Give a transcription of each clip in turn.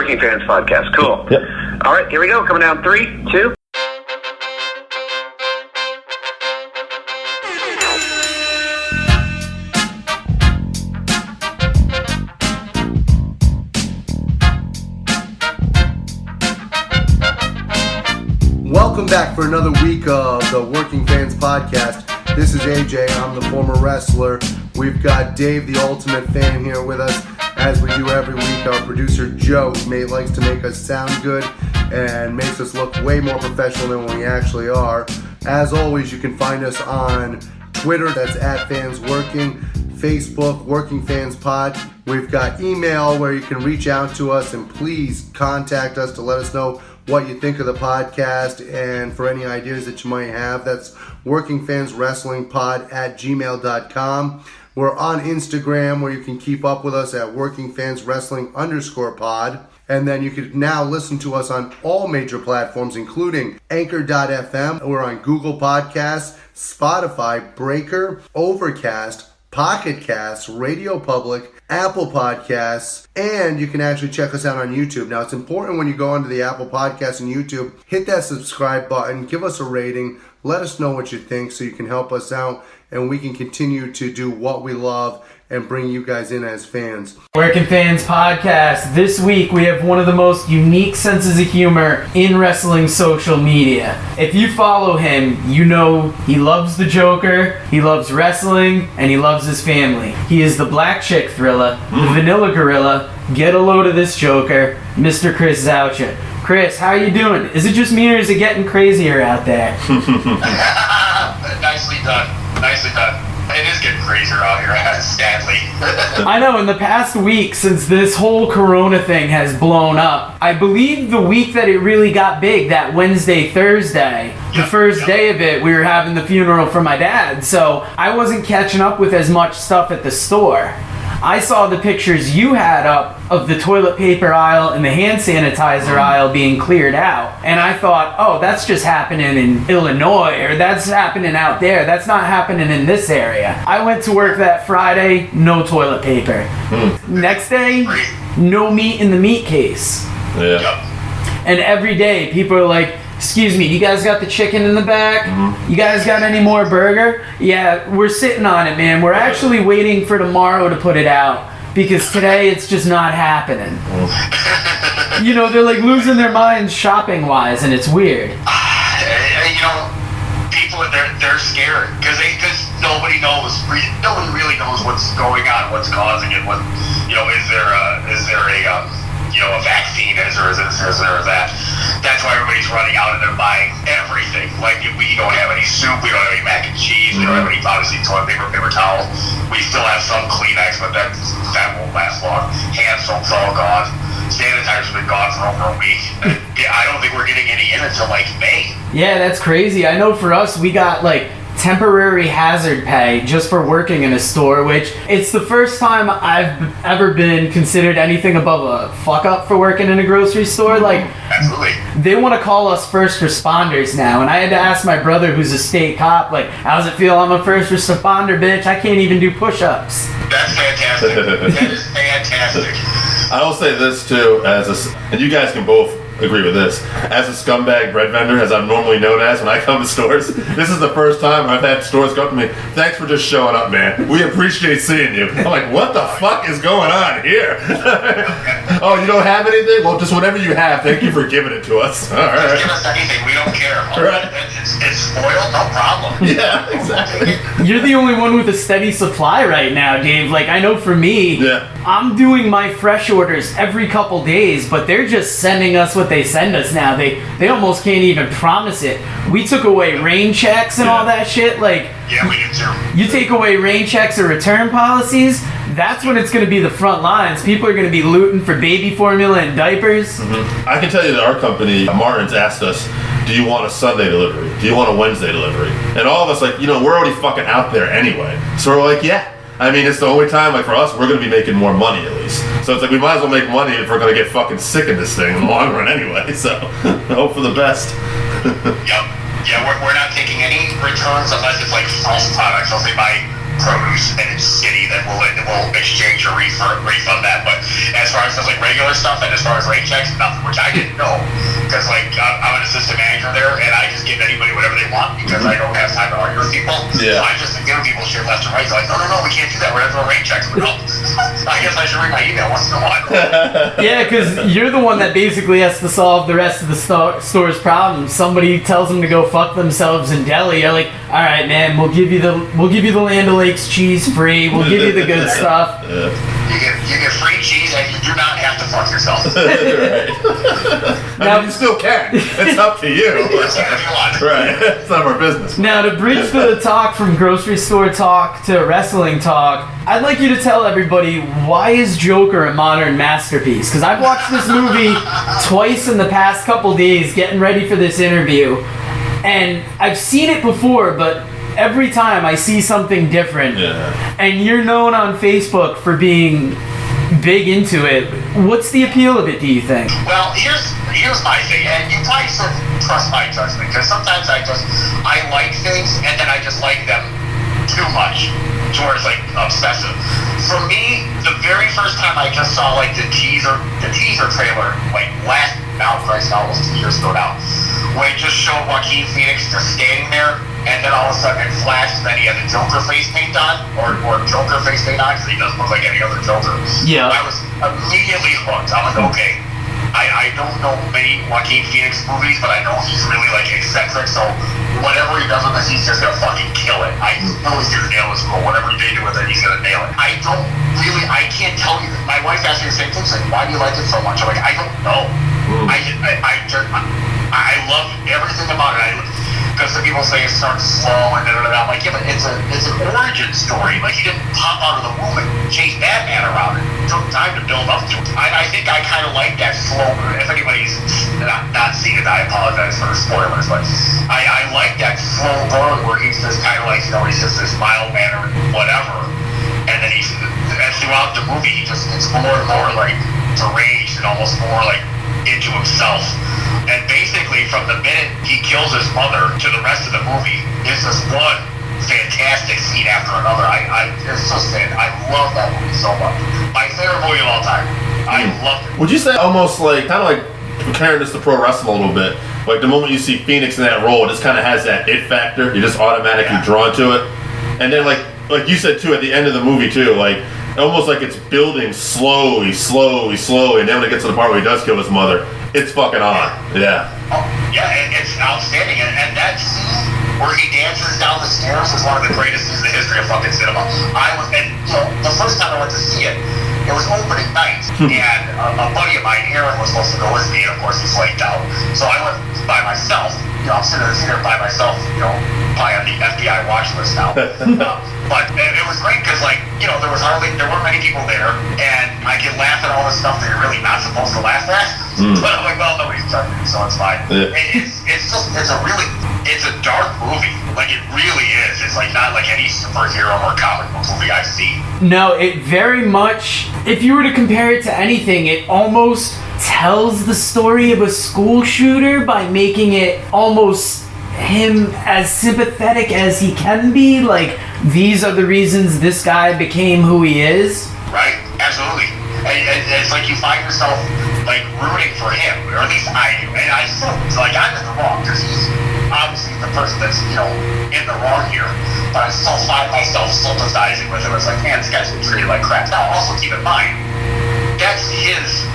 Working Fans Podcast. Cool. Yep. All right, here we go. Coming down 3, 2. Welcome back for another week of the Working Fans Podcast. This is AJ. I'm the former wrestler. We've got Dave, the ultimate fan, here with us. As we do every week, our producer Joe likes to make us sound good and makes us look way more professional than we actually are. As always, you can find us on Twitter, that's @FansWorking, Facebook, Working Fans Pod. We've got email where you can reach out to us and please contact us to let us know what you think of the podcast and for any ideas that you might have. That's workingfanswrestlingpod@gmail.com. We're on Instagram where you can keep up with us at workingfanswrestling_pod. And then you can now listen to us on all major platforms, including Anchor.fm. We're on Google Podcasts, Spotify, Breaker, Overcast, Pocket Casts, Radio Public, Apple Podcasts, and you can actually check us out on YouTube. Now, it's important when you go onto the Apple Podcasts and YouTube, hit that subscribe button, give us a rating, let us know what you think so you can help us out and we can continue to do what we love and bring you guys in as fans. Working Fans Podcast. This week we have one of the most unique senses of humor in wrestling social media. If you follow him, you know he loves the Joker, he loves wrestling, and he loves his family. He is the Black Chick Thriller, the Vanilla Gorilla, get a load of this Joker, Mr. Chris Zaucha. Chris, how you doing? Is it just me or is it getting crazier out there? Nicely done. Nicely done. It is getting crazier out here, sadly. I know, in the past week, since this whole Corona thing has blown up, I believe the week that it really got big, that Wednesday, Thursday, the first day of it, we were having the funeral for my dad, so I wasn't catching up with as much stuff at the store. I saw the pictures you had up of the toilet paper aisle and the hand sanitizer aisle being cleared out. And I thought, oh, that's just happening in Illinois, or that's happening out there. That's not happening in this area. I went to work that Friday, no toilet paper. Next day, no meat in the meat case. Yeah. And every day, people are like, excuse me, you guys got the chicken in the back? You guys got any more burger? Yeah, we're sitting on it, man. We're actually waiting for tomorrow to put it out because today it's just not happening. You know, they're like losing their minds shopping-wise, and it's weird. You know, people, they're scared because nobody knows. No one really knows what's going on, what's causing it. What, you know, is there a vaccine? Is there that? That's why everybody's running out and they're buying everything. Like, we don't have any soup, we don't have any mac and cheese, we don't have any, obviously, toilet paper, paper towel. We still have some Kleenex, but that won't last long. Hand soap's all gone. Sanitizer's been gone for over a week. I don't think we're getting any in until, like, May. Yeah, that's crazy. I know for us, we got, like, temporary hazard pay just for working in a store, which it's the first time I've ever been considered anything above a fuck up for working in a grocery store. Like, absolutely, they want to call us first responders now, and I had to ask my brother, who's a state cop, like, how's it feel? I'm a first responder, bitch. I can't even do push-ups. That's fantastic. That is fantastic. I will say this too, and you guys can both agree with this. As a scumbag bread vendor, as I'm normally known as when I come to stores, this is the first time I've had stores come to me, thanks for just showing up, man. We appreciate seeing you. I'm like, what the fuck is going on here? Oh, you don't have anything? Well, just whatever you have, thank you for giving it to us. All right. Just give us anything, we don't care. Right. It's spoiled, no problem. Yeah, exactly. You're the only one with a steady supply right now, Dave. Like, I know for me, I'm doing my fresh orders every couple days, but they're just sending us what they send us now. They almost can't even promise it. We took away rain checks and all that shit. Like, yeah, we do too. You take away rain checks or return policies, that's when it's going to be the front lines. People are going to be looting for baby formula and diapers. I can tell you that our company, Martin's, asked us, do you want a Sunday delivery? Do you want a Wednesday delivery? And all of us, like, we're already fucking out there anyway. So we're like, yeah. I mean, it's the only time, like, for us, we're going to be making more money, at least. So it's like, we might as well make money if we're going to get fucking sick of this thing in the long run anyway. So, hope for the best. Yep. Yeah, we're not taking any returns unless it's, like, false products. I'll say my produce and it's shitty, then we'll exchange or refund that. But as far as like regular stuff and as far as rate checks, nothing, which I didn't know, because like I'm an assistant manager there and I just give anybody whatever they want because I don't have time to argue with people. Yeah. So I just give people shit left and right. They're like, no, we can't do that. We're gonna do rate checks. But no, I guess I should read my email once in a while. Yeah, because you're the one that basically has to solve the rest of the store's problems. Somebody tells them to go fuck themselves in deli. You're like, all right, man, we'll give you the Land O'Lakes cheese free. We'll give you the good stuff. You get free cheese and you do not have to fuck yourself. Right. I mean, you still can. It's up to you. Right. It's not our business. Now, to bridge the talk from grocery store talk to wrestling talk, I'd like you to tell everybody, why is Joker a modern masterpiece? Because I've watched this movie twice in the past couple days getting ready for this interview, and I've seen it before, but every time I see something different. Yeah. And you're known on Facebook for being big into it. What's the appeal of it, do you think? Well, here's my thing, and you probably should trust my judgment, because sometimes I like things and then I just like them too much, to where it's like obsessive. For me, the very first time I just saw like the teaser trailer, like almost 2 years ago now, when it just showed Joaquin Phoenix just standing there, and then all of a sudden it flashed, and then he had the Joker face paint on, or Joker face paint on, because he doesn't look like any other Joker. Yeah. I was immediately hooked. I was like, okay, I don't know many Joaquin Phoenix movies, but I know he's really like eccentric, so whatever he does with this, he's just gonna fucking kill it. I know he's gonna nail his role. Whatever they do with it, he's gonna nail it. I can't tell you. My wife asked me the same thing, she's like, why do you like it so much? I'm like, I don't know. I love everything about it. Because some people say it starts slow and da-da-da. I'm like, yeah, but it's an origin story. Like, he didn't pop out of the womb and chase Batman around. It took time to build up to it. I think I kind of like that slow. If anybody's not seen it, I apologize for the spoilers, but I like that slow burn where he's just kind of like, he's just this mild-mannered whatever. And then and throughout the movie, he just gets more and more like deranged and almost more like into himself. And basically, from the minute he kills his mother to the rest of the movie, is this one fantastic scene after another. It's just I love that movie so much. My favorite movie of all time. I loved it. Would you say almost like, kind of like comparing this to pro wrestling a little bit, like the moment you see Phoenix in that role, it just kind of has that it factor. You're just automatically drawn to it. And then like you said too, at the end of the movie too, like almost like it's building slowly, and then when it gets to the part where he does kill his mother, it's fucking on. Yeah. Oh, yeah, it's outstanding. And that scene where he dances down the stairs is one of the greatest scenes in the history of fucking cinema. The first time I went to see it, it was opening night, and a buddy of mine, Aaron, was supposed to go with me, and of course he flaked out. So I went by myself. I'm sitting in the theater by myself, probably on the FBI watch list now. But it was great because, there weren't many people there, and I could laugh at all the stuff that you're really not supposed to laugh at. But I'm like, well, nobody's judging me, so it's fine. Yeah. It's a dark movie. Like, it really is. It's like not like any superhero or comic book movie I've seen. No, it very much, if you were to compare it to anything, it almost tells the story of a school shooter by making it almost him as sympathetic as he can be. Like, these are the reasons this guy became who he is. Right, absolutely. And it's like you find yourself like rooting for him, or at least I do. And I still, like, I'm in the wrong because he's obviously the person that's in the wrong here. But I still find myself sympathizing with him. It's like, man, this guy's been treated like crap. Now, also keep in mind, that's his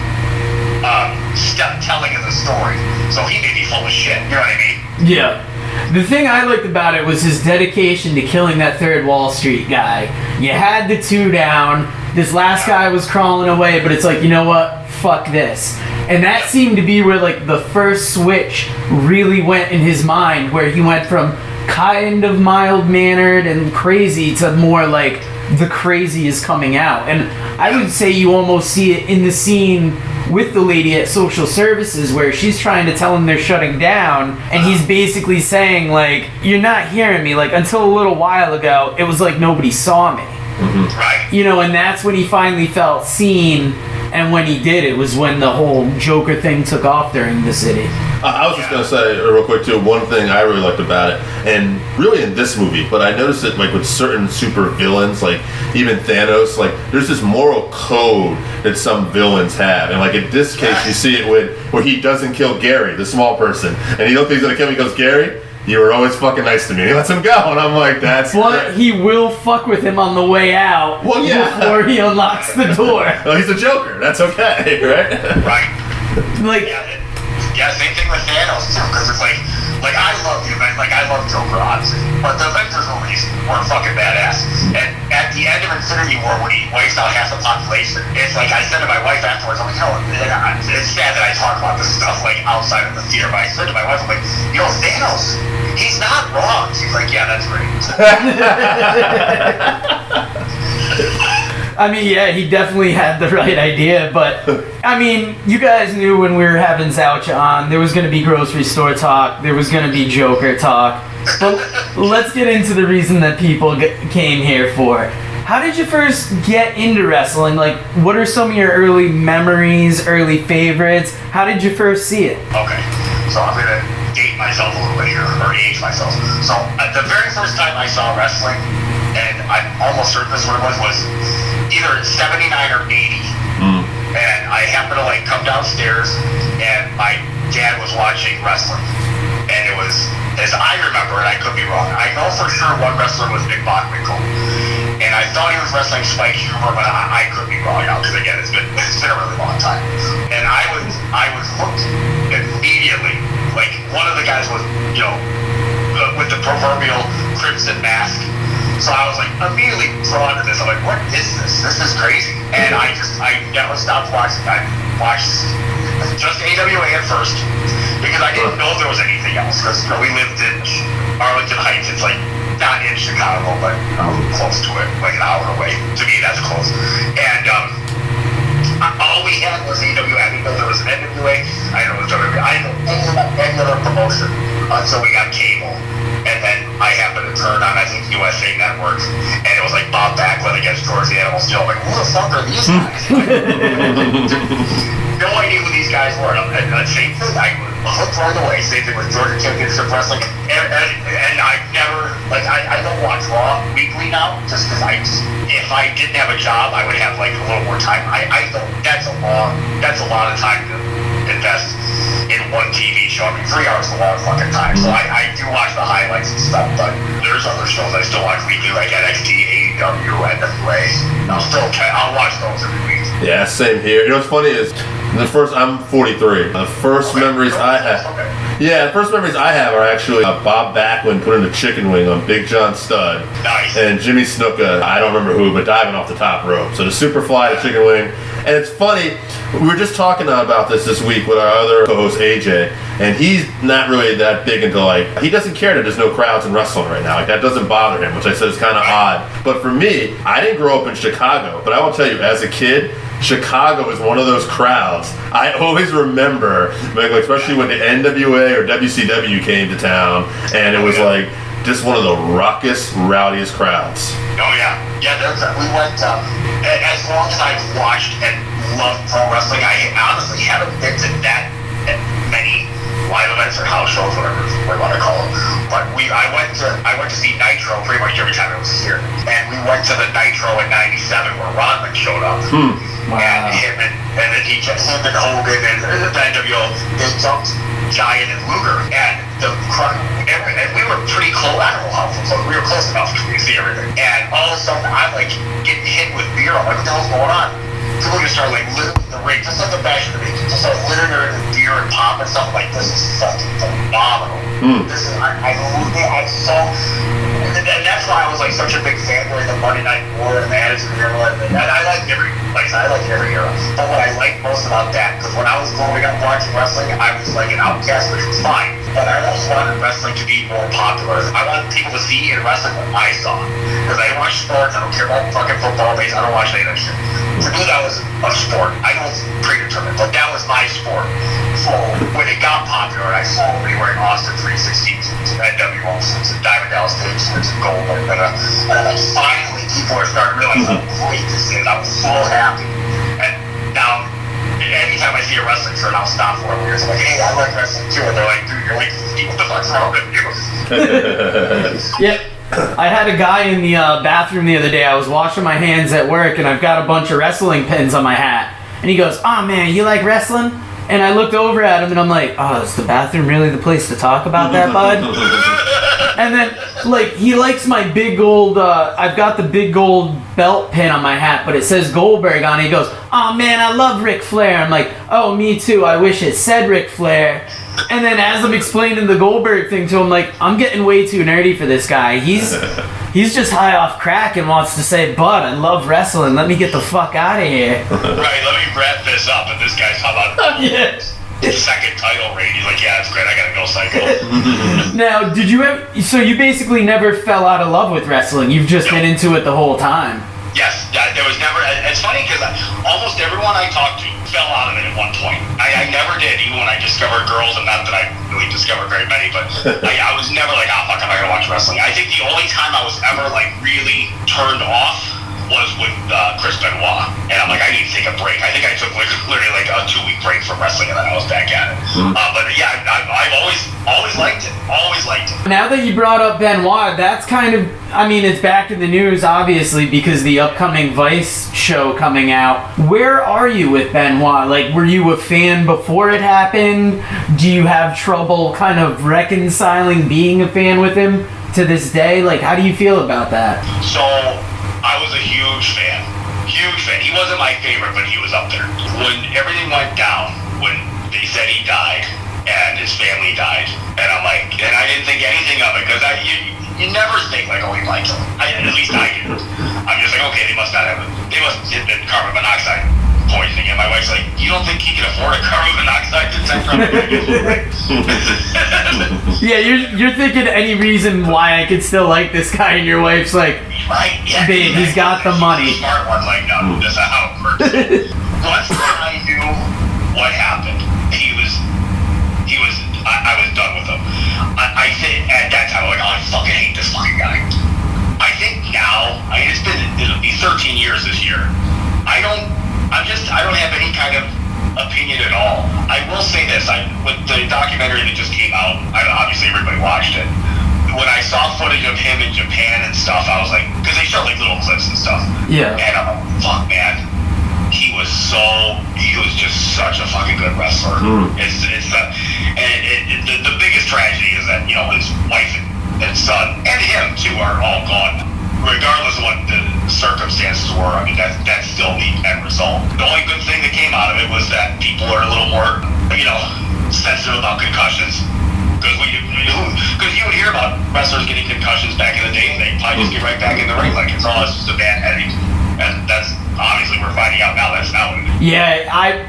telling of the story. So he may be full of shit. You know what I mean? Yeah. The thing I liked about it was his dedication to killing that third Wall Street guy. You had the two down. This last guy was crawling away, but it's like, you know what? Fuck this. And that seemed to be where, like, the first switch really went in his mind, where he went from kind of mild-mannered and crazy to more like the crazy is coming out. And I would say you almost see it in the scene with the lady at social services, where she's trying to tell him they're shutting down, and he's basically saying, like, you're not hearing me. Like, until a little while ago, it was like nobody saw me. Right. And that's when he finally felt seen, And when he did, it was when the whole Joker thing took off during the city. I was just going to say real quick too, one thing I really liked about it, and really in this movie, but I noticed it like with certain super villains, like even Thanos, like there's this moral code that some villains have, and like in this case you see it where he doesn't kill Gary, the small person, and he don't think he's going to kill him, he goes, Gary, you were always fucking nice to me. He lets him go, and I'm like, that's... But he will fuck with him on the way out before he unlocks the door. Well, he's a Joker. That's okay, right? Right. Like... Yeah, same thing with Thanos, too, because it's like I love the event, like I love Joker, honestly, but the Avengers movies were fucking badass. And at the end of Infinity War, when he wipes out half the population, it's like, I said to my wife afterwards, I'm like, it's sad that I talk about this stuff, like, outside of the theater, but I said to my wife, I'm like, Thanos, he's not wrong. She's like, yeah, that's great. I mean, yeah, he definitely had the right idea, but, I mean, you guys knew when we were having Zaucha on, there was going to be grocery store talk, there was going to be Joker talk, but let's get into the reason that people came here for. How did you first get into wrestling? Like, what are some of your early memories, early favorites? How did you first see it? Okay, so I'm going to date myself a little bit here, or age myself. So, the very first time I saw wrestling, and I'm almost certain this is what it was either 79 or 80. And I happened to like come downstairs and my dad was watching wrestling. And it was, as I remember, and I could be wrong, I know for sure one wrestler was Nick Bockwinkel. And I thought he was wrestling Spike Huber, but I could be wrong now, because again, it's been a really long time. And I was hooked immediately. Like, one of the guys was, with the proverbial crimson mask. So I was like immediately drawn to this. I'm like, what is this? This is crazy. And I never stopped watching. I watched just AWA at first because I didn't know there was anything else. Because we lived in Arlington Heights. It's like not in Chicago, but close to it, like an hour away. To me, that's close. And all we had was AWA. I didn't know there was an NWA. I didn't know there was WWE. I didn't know any other promotion until we got cable. And then I happened to turn on, I think, USA Network, and it was like Bob Backlund against George the Animal Steel. I'm like, who the fuck are these guys? No idea who these guys were. And same thing, I was hooked right away. Same thing with Georgia Championship Wrestling. And I've never, like, I don't watch Raw weekly now, just because if I didn't have a job, I would have, like, a little more time. I don't, that's a lot of time to invest in one TV show. I mean, 3 hours is a lot of fucking time. So I do watch the highlights and stuff, but there's other shows I still watch weekly, like NXT, AEW, NWA. I'll watch those every week. Yeah, same here. You know what's funny is I'm 43. The first memories I have. Yeah, the first memories I have are actually Bob Backlund putting a chicken wing on Big John Studd. Nice. And Jimmy Snuka, I don't remember who, but diving off the top rope. So the Superfly, the chicken wing. And it's funny, we were just talking about this week with our other co-host AJ, and he's not really that big into he doesn't care that there's no crowds in wrestling right now. Like, that doesn't bother him, which I said is kind of odd. But for me, I didn't grow up in Chicago, but I will tell you, as a kid, Chicago is one of those crowds. I always remember, like, especially when the NWA or WCW came to town, and it was like just one of the raucous, rowdiest crowds. Oh yeah, we went. As long as I've watched and loved pro wrestling, I honestly haven't been to that many live events or house shows, whatever we want to call them. But I went to see Nitro pretty much every time I was here, and we went to the Nitro in '97 where Rodman showed up. Wow. And then him and Hogan and the NWO, they jumped Giant and Luger, and and we were pretty close. I don't know how close we were, close enough to see everything. And all of a sudden, I'm like getting hit with beer. I'm like, what the hell's going on? People just start like littering the ring, just like the Bash of the Beach. Just start littering the beer and pop and stuff. Like, this is fucking phenomenal. This is I'm so. And that's why I was like such a big fan during the Monday Night War and the Attitude Era. And I like every era. But what I like most about that, because when I was growing up watching wrestling, I was like an outcast, which was fine. But I always wanted wrestling to be more popular. I wanted people to see in wrestling what I saw. Because I didn't watch sports. I don't care about fucking football, base. I don't watch any of that shit. For me, that was a sport. I know it's predetermined, but that was my sport. So when it got popular, I saw everybody wearing Austin 316s and NWO suits and Diamond Dallas Page suits and gold. And then finally people are starting to realize how great this is. I was so happy. And now anytime I see a wrestling shirt, I'll stop for them. I'm like, hey, I like wrestling too. And they're like, dude, you're like, what the fuck's wrong with you? Yep. I had a guy in the bathroom the other day. I was washing my hands at work, and I've got a bunch of wrestling pins on my hat. And he goes, "Oh man, you like wrestling?" And I looked over at him, and I'm like, "Oh, is the bathroom really the place to talk about that, bud?" And then, like, he likes my big gold, I've got the big gold belt pin on my hat, but it says Goldberg on it. He goes, "Oh man, I love Ric Flair." I'm like, "Oh, me too. I wish it said Ric Flair." And then as I'm explaining the Goldberg thing to him, like, I'm getting way too nerdy for this guy. He's just high off crack and wants to say, "Bud, I love wrestling. Let me get the fuck out of here." Right, let me wrap this up. And this guy's how about Yeah. second title reign? He's like, yeah, it's great. I gotta go cycle. Now, did you ever, so you basically never fell out of love with wrestling. You've just been into it the whole time. Yes, there was never. It's funny because almost everyone I talked to fell out of it at one point. I never did, even when I discovered girls, and not that I really discovered very many, but I was never like, oh fuck, I'm not gonna watch wrestling. I think the only time I was ever like really turned off was with Chris Benoit, and I'm like, I need to take a break. I think I took like literally like a 2-week break from wrestling, and then I was back at it. But yeah, I've always liked it. Always liked it. Now that you brought up Benoit, that's kind of, I mean, it's back in the news, obviously, because the upcoming Vice show coming out. Where are you with Benoit? Like, were you a fan before it happened? Do you have trouble kind of reconciling being a fan with him to this day? Like, how do you feel about that? So, I was a huge fan. Huge fan. He wasn't my favorite, but he was up there. When everything went down, when they said he died, and his family died, and I'm like, and I didn't think anything of it, because you never think like, oh, he likes him. At least I didn't. I'm just like, okay, they must have been carbon monoxide poisoning, and my wife's like, you don't think he can afford a carbon monoxide detector? Yeah, you're thinking any reason why I could still like this guy, and your wife's like, right, yeah, babe, he's got the money. Smart one, like, no, that's not how it works. Once I knew what happened, I was done with him. I think at that time, I'm like, oh, I fucking hate this fucking guy. I think now, it'll be 13 years this year. I don't have any kind of opinion at all. I will say this, with the documentary that just came out, obviously everybody watched it. When I saw footage of him in Japan and stuff, I was like, because they showed like little clips and stuff. Yeah. And I'm like, fuck, man. He was just such a fucking good wrestler. The biggest tragedy is that, you know, his wife and son, and him too, are all gone. Regardless of what the circumstances were, I mean, that's still the end result. The only good thing that came out of it was that people are a little more, you know, sensitive about concussions. Because you would hear about wrestlers getting concussions back in the day, and they probably just get right back in the ring like it's all just a bad headache. And that's obviously we're finding out now that's not what it is. Yeah, I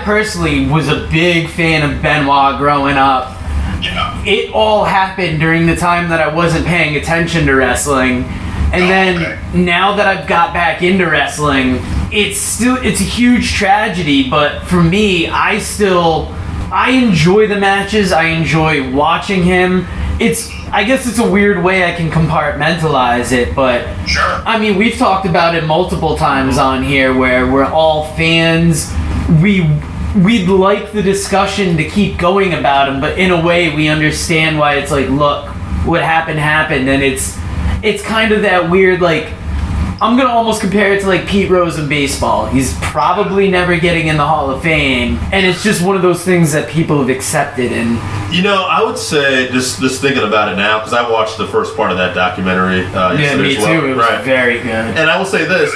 personally was a big fan of Benoit growing up. Yeah. It all happened during the time that I wasn't paying attention to wrestling. And now that I've got back into wrestling, it's a huge tragedy, but for me, I enjoy the matches. I enjoy watching him. I guess it's a weird way I can compartmentalize it, but sure. I mean, we've talked about it multiple times on here where we're all fans. We'd like the discussion to keep going about him, but in a way we understand why it's like, look, what happened, and it's kind of that weird, like, I'm gonna almost compare it to like Pete Rose in baseball. He's probably never getting in the Hall of Fame, and it's just one of those things that people have accepted. And you know, I would say just thinking about it now, because I watched the first part of that documentary. Yeah, me too. It was very good. And I will say this,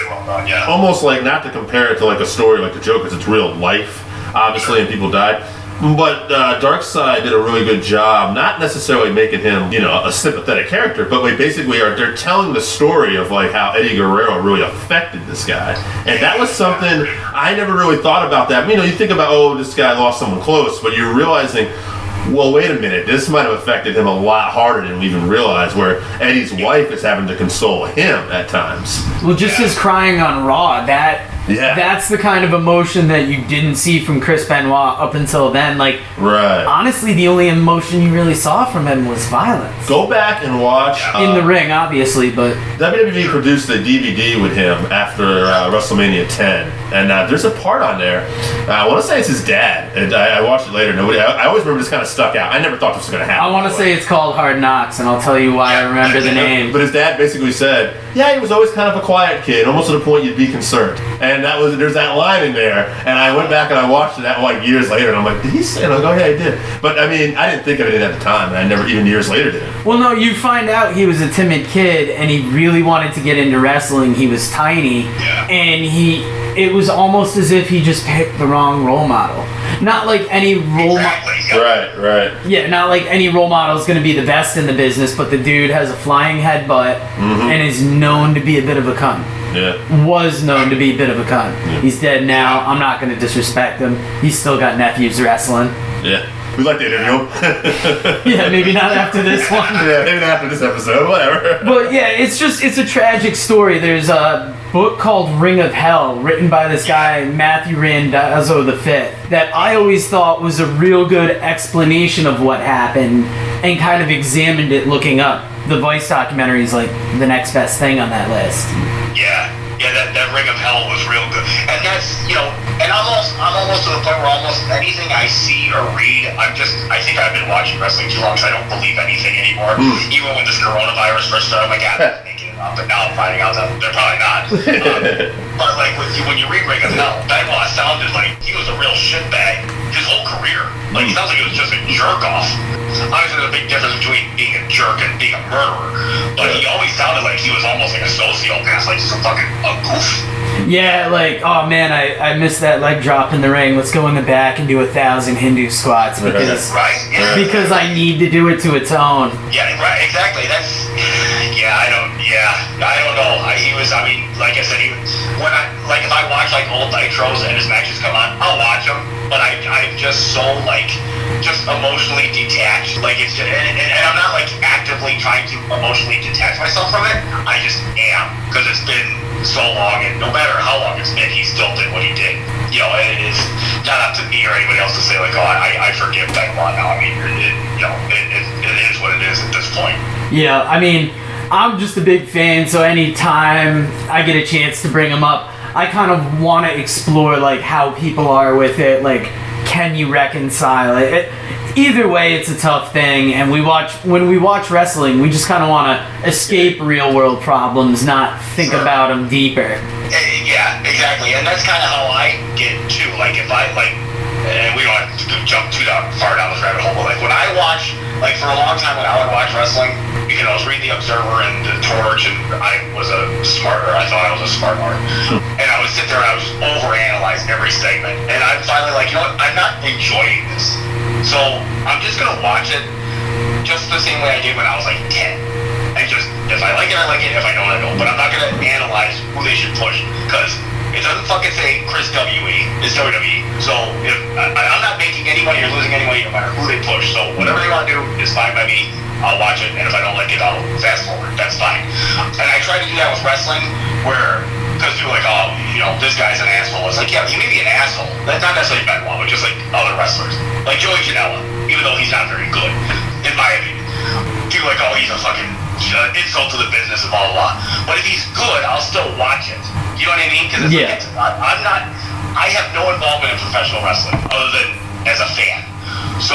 almost like not to compare it to like a story like the Joker's, it's real life, obviously, and people died. But Darkseid did a really good job, not necessarily making him, you know, a sympathetic character, but like basically they're telling the story of like how Eddie Guerrero really affected this guy. And that was something I never really thought about that. You know, you think about, oh, this guy lost someone close, but you're realizing, well, wait a minute, this might have affected him a lot harder than we even realized, where Eddie's wife is having to console him at times. Well, just his crying on Raw, that's the kind of emotion that you didn't see from Chris Benoit up until then. Like, honestly, the only emotion you really saw from him was violence. Go back and watch. In the ring, obviously, but WWE produced a DVD with him after WrestleMania 10. And there's a part on there. I want to say it's his dad. And I watched it later. I always remember this kind of stuck out. I never thought this was going to happen. I want to say it's called Hard Knocks, and I'll tell you why I remember the name. But his dad basically said, yeah, he was always kind of a quiet kid, almost to the point you'd be concerned. And there's that line in there. And I went back and I watched it like years later, and I'm like, did he say it? And I go, yeah, he did. But I mean, I didn't think of it at the time, and I never, even years later, did it. Well, no, you find out he was a timid kid, and he really wanted to get into wrestling. He was tiny, and it was almost as if he just picked the wrong role model. Not like any role model. Right. Yeah, not like any role model is going to be the best in the business, but the dude has a flying headbutt and is known to be a bit of a cunt. Yeah. Was known to be a bit of a cunt. Yeah. He's dead now. I'm not going to disrespect him. He's still got nephews wrestling. Yeah. We'd like to interview him. Yeah, maybe not after this one. Yeah, maybe not after this episode, whatever. But yeah, it's a tragic story. There's a book called Ring of Hell, written by this guy, Matthew Randazzo V, that I always thought was a real good explanation of what happened and kind of examined it looking up. The Vice documentary is like the next best thing on that list. Yeah, that Ring of Hell was real good. And that's, and I'm almost to the point where almost anything I see or read, I think I've been watching wrestling too long, so I don't believe anything anymore. Even when this coronavirus first started, I'm like, I'm making it up, but now I'm finding out that they're probably not. But like when you read Ring of Hell, Benoit sounded like he was a real shitbag his whole career. Like, it sounds like he was just a jerk off. Obviously, there's a big difference between being a jerk and being a murderer, but he always sounded like he was almost like a sociopath, like just a goof. Yeah, like, oh man, I missed that leg drop in the ring. Let's go in the back and do 1,000 Hindu squats because I need to do it to atone. Yeah, right, exactly. I don't know. Like I said, if I watch like old nitros and his matches come on, I'll watch them. But I'm just so just emotionally detached. Like it's just, and I'm not like actively trying to emotionally detach myself from it. I just am, because it's been so long, and no matter how long it's been, he still did what he did. It's not up to me or anybody else to say like, oh, I forgive Benoit now. I mean, it is what it is at this point. Yeah, I mean, I'm just a big fan, so anytime I get a chance to bring him up, I kind of want to explore like how people are with it. Like, can you reconcile it? Either way, it's a tough thing, and when we watch wrestling, we just kind of want to escape real world problems, not think about them deeper. Yeah, exactly, and that's kind of how I get too. Like, if I and we don't have to jump too far down this rabbit hole, but like when I watch, like for a long time when I would watch wrestling, because I was reading the Observer and the Torch, and I thought I was a smart mark, and I would sit there and I would just overanalyze every segment, and I'm finally like, you know what, I'm not enjoying this, so I'm just gonna watch it just the same way I did when I was like 10, and just, if I like it, I like it, if I don't, I don't, but I'm not gonna analyze who they should push, because it doesn't fucking say Chris W.E. It's WWE. So if I'm not making any money or losing any money no matter who they push. So whatever they want to do is fine by me. I'll watch it, and if I don't like it, I'll fast forward. That's fine. And I try to do that with wrestling, because people are like, oh, this guy's an asshole. It's like, yeah, he may be an asshole. That's not necessarily Benoit, but just like other wrestlers. Like Joey Janela, even though he's not very good, in my opinion. People are like, oh, he's a fucking insult to the business and blah, blah, blah. But if he's good, I'll still watch it. You know what I mean? Because I have no involvement in professional wrestling other than as a fan. So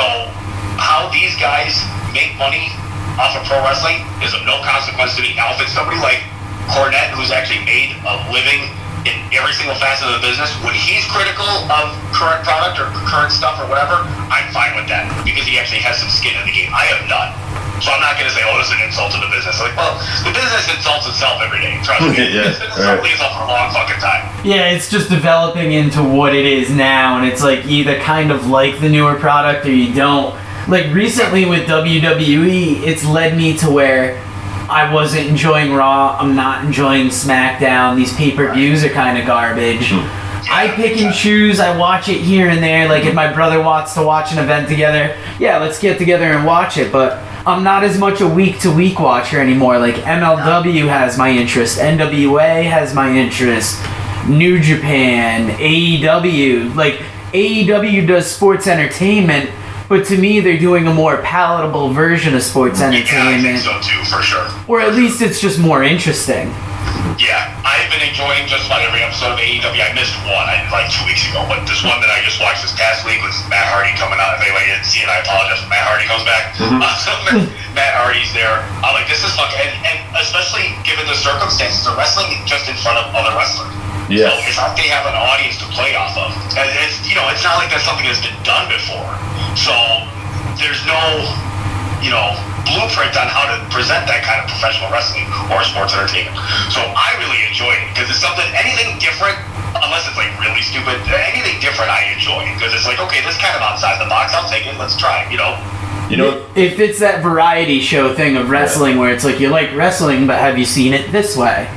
how these guys make money off of pro wrestling is of no consequence to me. Now, if it's somebody like Cornette, who's actually made a living in every single facet of the business, when he's critical of current product or current stuff or whatever, I'm fine with that, because he actually has some skin in the game. I have none. So I'm not going to say, oh, this is an insult to the business. Like, well, the business insults itself every day. Trust me. It's been insulting itself for a long fucking time. Yeah, it's just developing into what it is now, and it's like either kind of like the newer product or you don't. Like recently with WWE, it's led me to where I wasn't enjoying Raw, I'm not enjoying SmackDown, these pay-per-views are kind of garbage. I pick and choose, I watch it here and there, like if my brother wants to watch an event together, yeah, let's get together and watch it, but I'm not as much a week-to-week watcher anymore. Like MLW has my interest, NWA has my interest, New Japan, AEW. Like AEW does sports entertainment, but to me they're doing a more palatable version of sports entertainment. Yeah, I think so too, for sure. Or at least it's just more interesting. Yeah, I've been enjoying just about every episode of AEW. I missed one, like 2 weeks ago, but this one that I just watched this past week with Matt Hardy coming out. If anybody didn't see it, I apologize when Matt Hardy comes back. So Matt Hardy's there. I'm like, this is fucking, and especially given the circumstances, they're wrestling just in front of other wrestlers. Yes. So it's like they have an audience to play off of. And it's, it's not like that's something that's been done before. So there's no, blueprint on how to present that kind of professional wrestling or sports entertainment. So I really enjoyed it because it's something, anything different, unless it's like really stupid, anything different I enjoy because it's like, okay, this kind of outside the box, I'll take it, let's try it, If it's that variety show thing of wrestling where it's like you like wrestling, but have you seen it this way?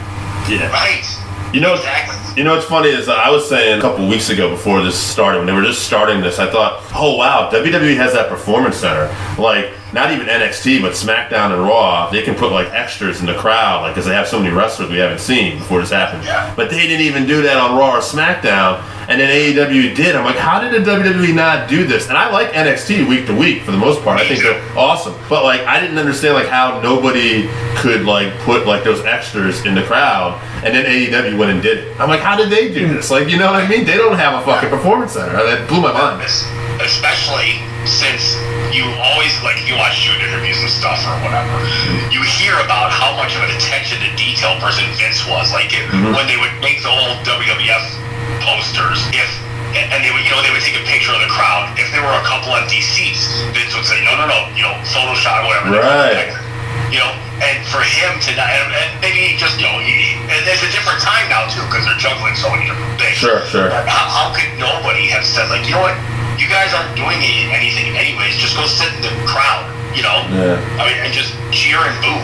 Yeah. Right. Exactly. What's funny is I was saying a couple weeks ago before this started, when they were just starting this, I thought, oh wow, WWE has that performance center. Like, not even NXT, but SmackDown and Raw, they can put like extras in the crowd, like, because they have so many wrestlers we haven't seen before this happened. Yeah. But they didn't even do that on Raw or SmackDown, and then AEW did. I'm like, how did the WWE not do this? And I like NXT week to week for the most part. I think they're awesome. But like, I didn't understand like how nobody could like put like those extras in the crowd, and then AEW went and did it. I'm like, how did they do this? Like, you know what I mean? They don't have a fucking performance center. That blew my mind. Especially since you always, like, if you watch shoot interviews and stuff or whatever, you hear about how much of an attention to detail person Vince was. Like, when they would make the old WWF posters, and they would, they would take a picture of the crowd. If there were a couple empty seats, Vince would say, no, Photoshop, whatever. Right. And for him to not, and maybe just, and there's a different time now too, because they're juggling so many different things. Sure. How could nobody have said, like, you know what, you guys aren't doing anything anyways, just go sit in the crowd, Yeah. I mean, and just cheer and boo,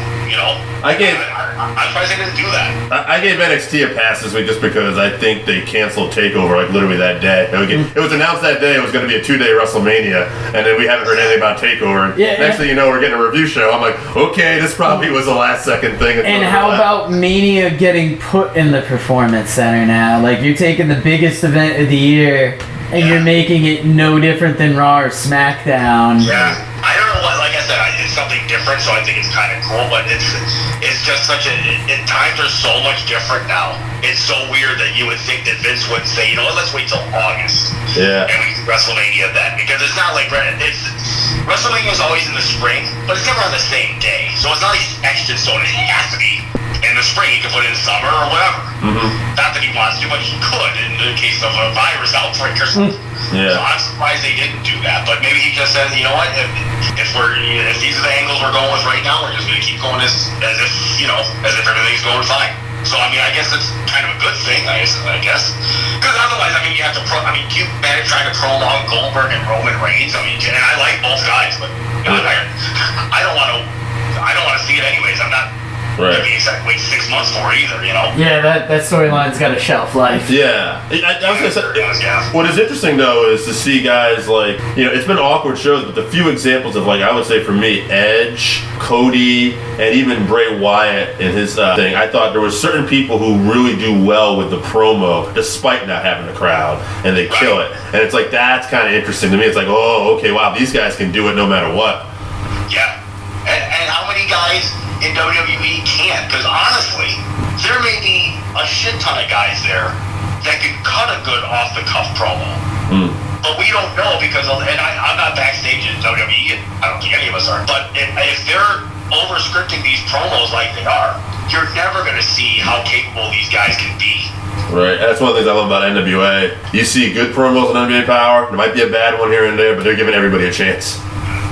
I'm surprised they didn't do that. I gave NXT a pass this week just because I think they canceled TakeOver like literally that day. It was announced that day it was going to be a 2-day WrestleMania, and then we haven't heard anything about TakeOver. Next thing you know, we're getting a review show. I'm like, okay, this probably was a last-second thing. And how about Mania getting put in the Performance Center now? Like, you're taking the biggest event of the year, and you're making it no different than Raw or SmackDown. Yeah. I don't know what, like I said, it's something different, so I think it's kind of cool, but it's just such times are so much different now. It's so weird that you would think that Vince would say, let's wait till August. Yeah. And we do WrestleMania then, because it's not like, WrestleMania is always in the spring, but it's never on the same day. So it's not like etched in stone. It has to be in the spring. You can put it in summer or whatever. Not that he wants to, but he could in the case of a virus outbreak or something. Yeah. So I'm surprised they didn't do that. But maybe he just said, you know what, if these are the angles we're going with right now, we're just going to keep going as if everything's going fine. So, I mean, I guess it's kind of a good thing, I guess. Because otherwise, I mean, you have to you manage trying to prolong Goldberg and Roman Reigns. I mean, and I like both guys, but I don't want to see it anyways. I'm not going to be wait 6 months for it either, Yeah, that storyline's got a shelf life. Yeah. I was going to say, what is interesting, though, is to see guys like, it's been awkward shows, but the few examples of, like, I would say for me, Edge, Cody, and even Bray Wyatt in his thing, I thought there were certain people who really do well with the promo, despite not having a crowd, and they kill it. And it's like, that's kind of interesting to me. It's like, oh, okay, wow, these guys can do it no matter what. Yeah. And how many guys in WWE can't? Because honestly, there may be a shit ton of guys there that can cut a good off-the-cuff promo. But we don't know because, I'm not backstage at WWE, I don't think any of us are, but if they're over-scripting these promos like they are, you're never going to see how capable these guys can be. Right, that's one of the things I love about NWA. You see good promos on NBA Power, there might be a bad one here and there, but they're giving everybody a chance.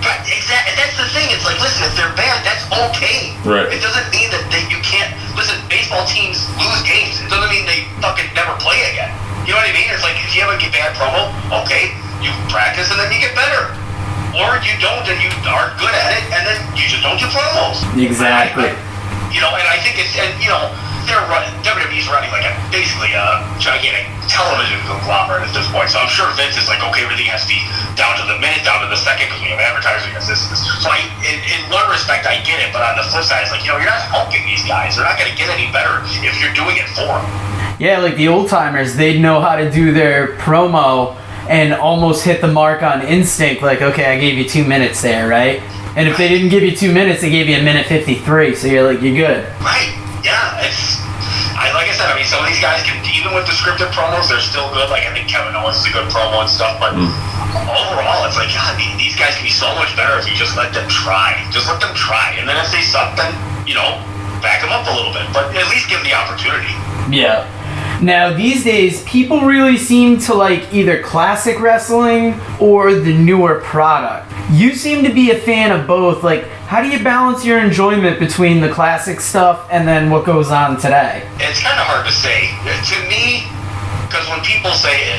But exactly, that's the thing. It's like, listen, if they're bad, that's okay. Right. It doesn't mean that you can't. Listen, baseball teams lose games. It doesn't mean they fucking never play again. You know what I mean? It's like, if you have a bad promo, okay, you practice and then you get better. Or you don't and you aren't good at it, and then you just don't do promos. Exactly. And I think WWE's running like basically a gigantic television conglomerate at this point. So I'm sure Vince is like, okay, everything has to be down to the minute, down to the second, because we have advertising against this. So in one respect, I get it, but on the flip side, it's like, you're not helping these guys. They're not going to get any better if you're doing it for them. Yeah, like the old timers, they'd know how to do their promo and almost hit the mark on instinct. Like, okay, I gave you 2 minutes there, right? And if they didn't give you 2 minutes, they gave you 1:53. So you're good. Right. Yeah. guys can, even with the scripted promos, they're still good. Like, I think Kevin Owens is a good promo and stuff, but overall, it's like, God, these guys can be so much better if you just let them try. Just let them try. And then if they suck, then, back them up a little bit. But at least give them the opportunity. Yeah. Now, these days, people really seem to like either classic wrestling or the newer product. You seem to be a fan of both. Like, how do you balance your enjoyment between the classic stuff and then what goes on today? It's kind of hard to say. To me, because when people say,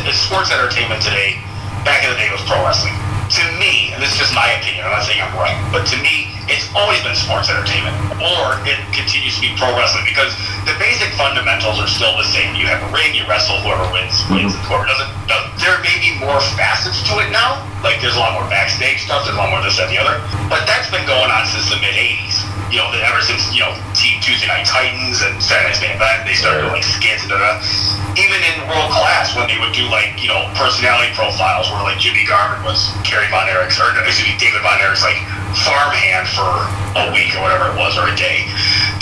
it's sports entertainment today, back in the day it was pro wrestling. To me, and this is just my opinion, I'm not saying I'm right, but to me, it's always been sports entertainment, or it continues to be pro wrestling, because the basic fundamentals are still the same. You have a ring, you wrestle, whoever wins, and whoever doesn't. There may be more facets to it now, like there's a lot more backstage stuff, there's a lot more this, that, and the other, but that's been going on since the mid-'80s. Ever since, Team Tuesday Night Titans and Saturday Night's Main Event, they started doing, like, skits and even in World Class, when they would do, like, personality profiles, where, like, Jimmy Garvin was David Von Erich's, like, farmhand for a week or whatever it was, or a day.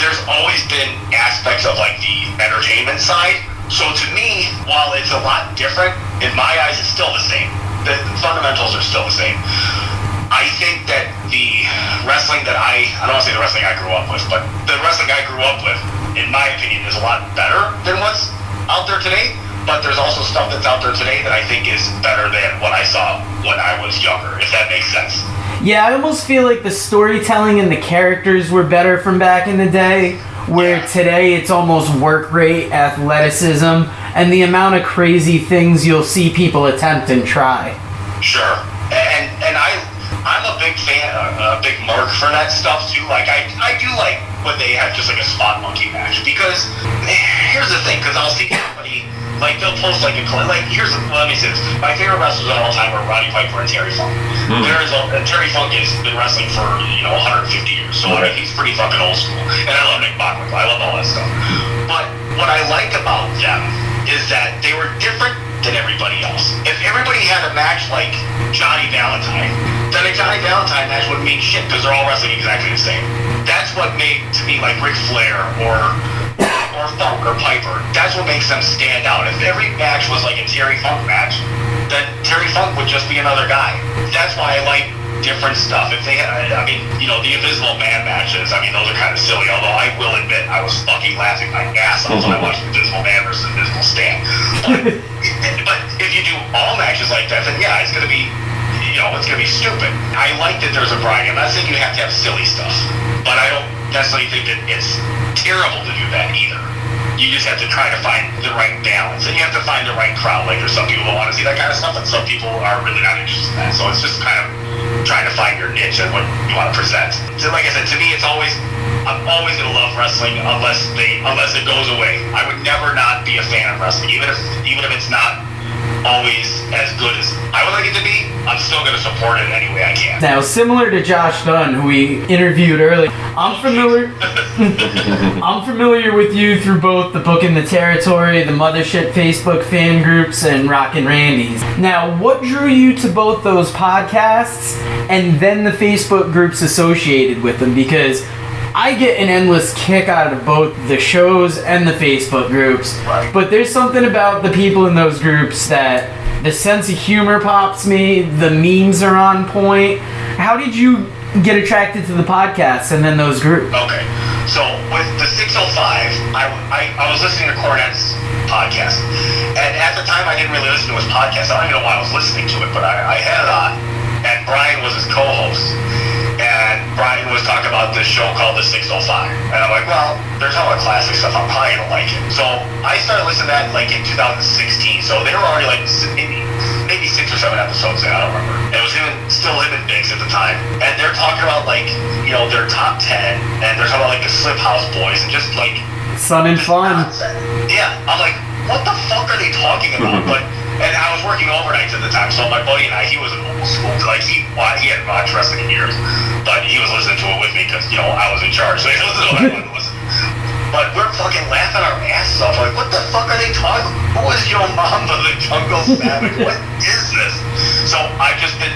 There's always been aspects of, like, the entertainment side. So to me, while it's a lot different, in my eyes, it's still the same. The fundamentals are still the same. I think that the wrestling that I don't want to say the wrestling I grew up with, but the wrestling I grew up with, in my opinion, is a lot better than what's out there today. But there's also stuff that's out there today that I think is better than what I saw when I was younger, if that makes sense. Yeah, I almost feel like the storytelling and the characters were better from back in the day, where today it's almost work rate, athleticism, and the amount of crazy things you'll see people attempt and try. Sure. And I'm a big fan, a big mark for that stuff too. Like I do like when they have just like a spot monkey match, because here's the thing, because I'll see somebody like they'll post like let me say this. My favorite wrestlers of all time are Roddy Piper and Terry Funk. Terry Funk has been wrestling for 150 years, so I mean he's pretty fucking old school. And I love Nick Bockwinkel, I love all that stuff. But what I like about them is that they were different than everybody else. If everybody had a match like Johnny Valentine, then a Johnny Valentine match wouldn't mean shit, because they're all wrestling exactly the same. That's what made, to me, like Ric Flair or Funk or Piper, that's what makes them stand out. If every match was like a Terry Funk match, then Terry Funk would just be another guy. That's why I like different stuff. If they had, the Invisible Man matches, those are kind of silly, although I will admit I was fucking laughing my ass off when I watched Invisible Man versus Invisible Stan. But if you do all matches like that, then yeah, it's going to be, it's going to be stupid. I like that there's a variety. I'm not saying you have to have silly stuff, but I don't necessarily think that it's terrible to do that either. You just have to try to find the right balance, and you have to find the right crowd. Like, there's some people who want to see that kind of stuff, and some people are really not interested in that. So it's just kind of trying to find your niche and what you want to present. So like I said, to me, I'm always gonna love wrestling unless it goes away. I would never not be a fan of wrestling, even if it's not always as good as I would like it to be. I'm still gonna support it any way I can. Now, similar to Josh Dunn, who we interviewed earlier, I'm familiar with you through both the Book in the Territory, the Mothership Facebook fan groups, and Rockin' Randy's. Now, what drew you to both those podcasts and then the Facebook groups associated with them? Because I get an endless kick out of both the shows and the Facebook groups, but there's something about the people in those groups that the sense of humor pops me, the memes are on point. How did you get attracted to the podcast and then those groups? Okay, so with the 605, I was listening to Cornette's podcast, and at the time I didn't really listen to his podcast. I don't even know why I was listening to it, but I had it on, and Brian was his co-host. And Brian was talking about this show called The 605. And I'm like, well, there's all the classic stuff. I'm probably going to like it. So I started listening to that like in 2016. So they were already like maybe 6 or 7 episodes in. I don't remember. It was still him and Biggs at the time. And they're talking about like, their top 10. And they're talking about like the Slip House Boys and just like... Fun and fun. Nonsense. Yeah. I'm like, what the fuck are they talking about? And I was working overnights at the time, so my buddy and I, he was in old school. Like, he hadn't watched wrestling in years, but he was listening to it with me because, I was in charge, so he listened to what I wanted to listen. But we're fucking laughing our asses off. Like, what the fuck are they talking? Who is Yo Mama the Jungle Savage? What is this? So I've just been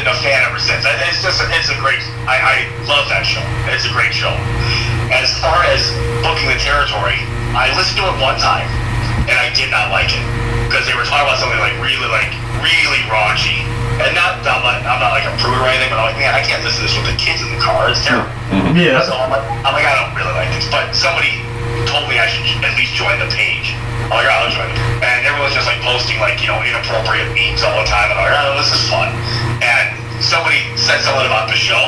a fan ever since. It's a great. I love that show. It's a great show. As far as booking the territory, I listened to it one time, and I did not like it because they were talking about something really raunchy. And I'm not like a prude or anything, but I'm like, man, I can't listen to this with the kids in the car. It's terrible. Yeah. So I'm like, I don't really like this. But somebody told me I should at least join the page. I'm like, I'll join it. And everyone's just like posting like, inappropriate memes all the time. And I'm like, oh, this is fun. And somebody said something about the show,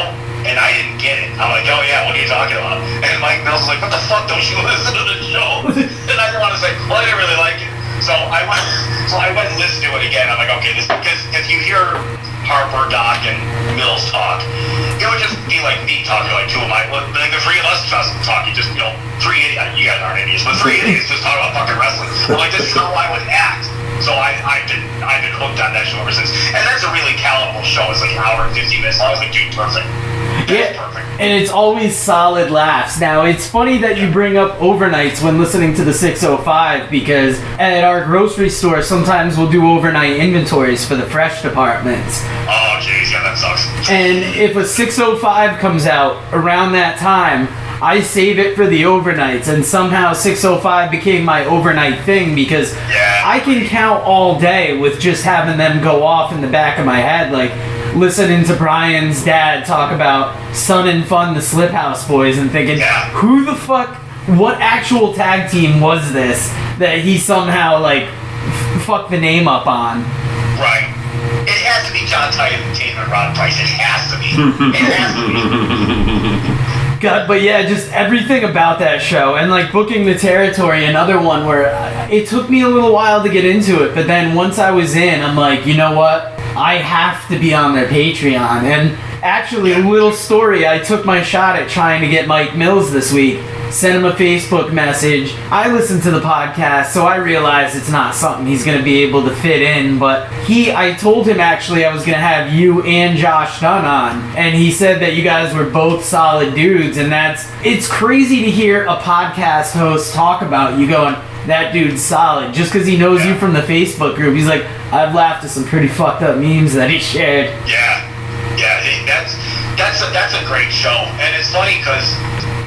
and I didn't get it. I'm like, oh yeah, what are you talking about? And Mike Mills was like, what the fuck, don't you listen to the show? And I didn't want to say, well, I didn't really like it. So I went and listened to it again. I'm like, okay, this, because if you hear Harper, Doc, and Mills talk, it would just be like me talking, like two of my, like the three of us talking, just, three idiots, you guys aren't idiots, but three idiots just talking about fucking wrestling. I'm like, this is how I would act. So I've been hooked on that show ever since. And that's a really palatable show. It's like an hour and 50 minutes. I was like, dude, perfect. Yeah, perfect. and it's always solid laughs. Now, it's funny that you bring up overnights when listening to the 605 because at our grocery store, sometimes we'll do overnight inventories for the fresh departments. Oh, jeez, yeah, that sucks. And if a 605 comes out around that time, I save it for the overnights, and somehow 605 became my overnight thing because I can count all day with just having them go off in the back of my head, like listening to Brian's dad talk about Sun and Fun, the Slip House Boys, and thinking, who the fuck, what actual tag team was this that he somehow, fucked the name up on? Right. It has to be John Taylor and Ron Price. It has to be. It has to be. God, but yeah, just everything about that show, and booking the territory, another one where it took me a little while to get into it, but then once I was in, I'm like, you know what? I have to be on their Patreon. And actually, a little story, I took my shot at trying to get Mike Mills this week. Sent him a Facebook message. I listened to the podcast, so I realized it's not something he's going to be able to fit in, but I told him actually I was going to have you and Josh Dunn on, and he said that you guys were both solid dudes, and it's crazy to hear a podcast host talk about you going, that dude's solid, just because he knows you from the Facebook group. He's like, I've laughed at some pretty fucked up memes that he shared. Yeah, that's a great show, and it's funny because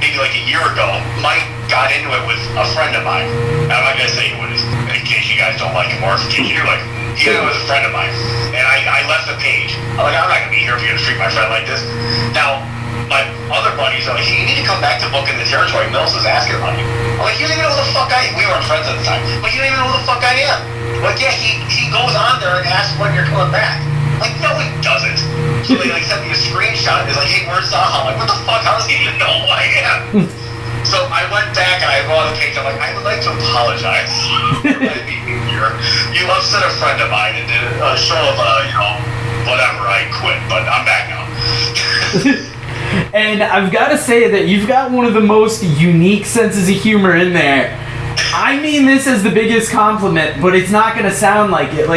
maybe like a year ago, Mike got into it with a friend of mine. I'm not gonna say who it is, in case you guys don't like him, or in case you do like him. He got into it with a friend of mine, and I left the page. I'm like, I'm not gonna be here if you're gonna treat my friend like this. Now, my other buddies are like, hey, you need to come back to booking the territory. Mills is asking about you. I'm like, you don't even know who the fuck I am. We weren't friends at the time, but you don't even know who the fuck I am. Like, yeah, he goes on there and asks when you're coming back. Like, no, he doesn't. So they sent me a screenshot. He's like, hey, where's Zaucha? I'm like, what the fuck? How does he even know who I am? So I went back and I go on the page. I'm like, I would like to apologize for my behavior. You upset a friend of mine and did a show of, whatever. I quit, but I'm back now. And I've got to say that you've got one of the most unique senses of humor in there. I mean this as the biggest compliment, but it's not going to sound like it.